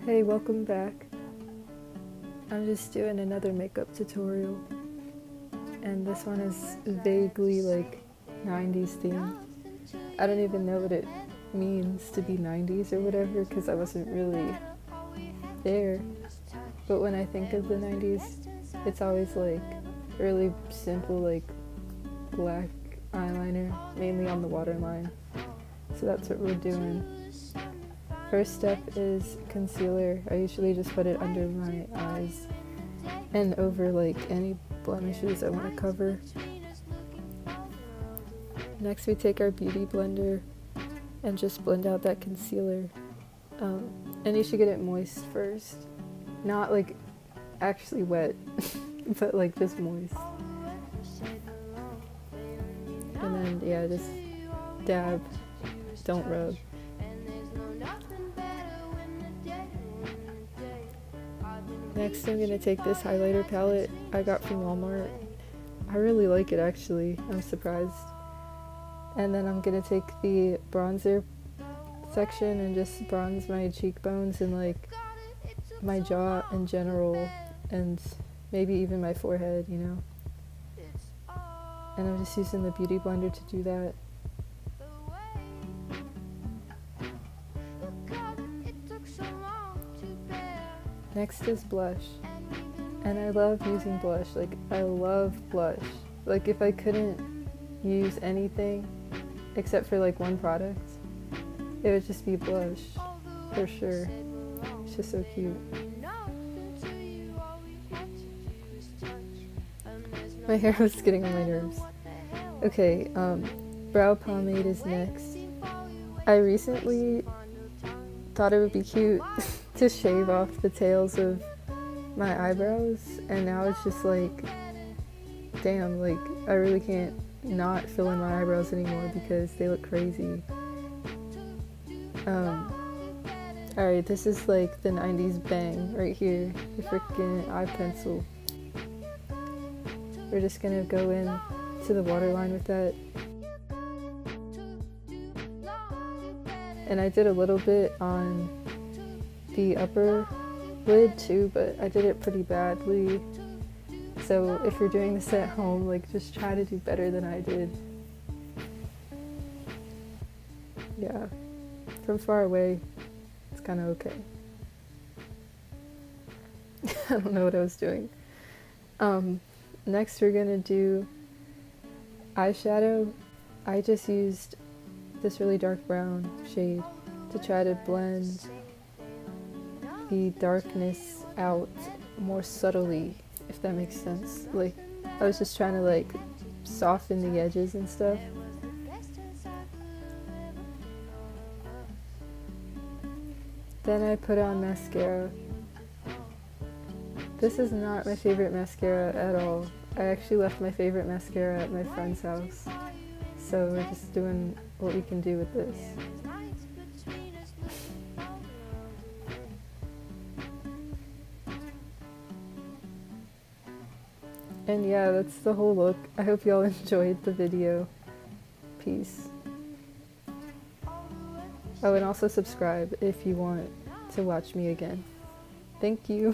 Hey, welcome back. I'm just doing another makeup tutorial, and this one is vaguely like 90s themed. I don't even know what it means to be 90s or whatever because I wasn't really there. But when I think of the 90s, it's always like really simple, like black eyeliner, mainly on the waterline. So that's what we're doing. First step is concealer. I usually just put it under my eyes and over like any blemishes I want to cover. Next we take our beauty blender and just blend out that concealer. And you should get it moist first. Not like actually wet, but like just moist. And then yeah, just dab, don't rub. Next I'm going to take this highlighter palette I got from Walmart. I really like it actually, I'm surprised. And then I'm going to take the bronzer section and just bronze my cheekbones and like my jaw in general and maybe even my forehead, you know. And I'm just using the beauty blender to do that. Next is blush, and I love using blush, like I love blush. Like if I couldn't use anything except for like one product, it would just be blush, for sure. It's just so cute. My hair was getting on my nerves. Okay, brow pomade is next. I recently thought it would be cute to shave off the tails of my eyebrows, and now it's just like, damn, like I really can't not fill in my eyebrows anymore because they look crazy. Alright, this is like the 90s bang right here, the freaking eye pencil. We're just gonna go in to the waterline with that. And I did a little bit on the upper lid too, but I did it pretty badly. So if you're doing this at home, like just try to do better than I did. Yeah, from far away, it's kind of okay. I don't know what I was doing. Next we're gonna do eyeshadow. I just used this really dark brown shade to try to blend the darkness out more subtly, if that makes sense. Like I was just trying to like soften the edges and stuff. Then I put on mascara. This is not my favorite mascara at all. I actually left my favorite mascara at my friend's house. So we're just doing what we can do with this. And yeah, that's the whole look. I hope y'all enjoyed the video. Peace. Oh, and also subscribe if you want to watch me again. Thank you.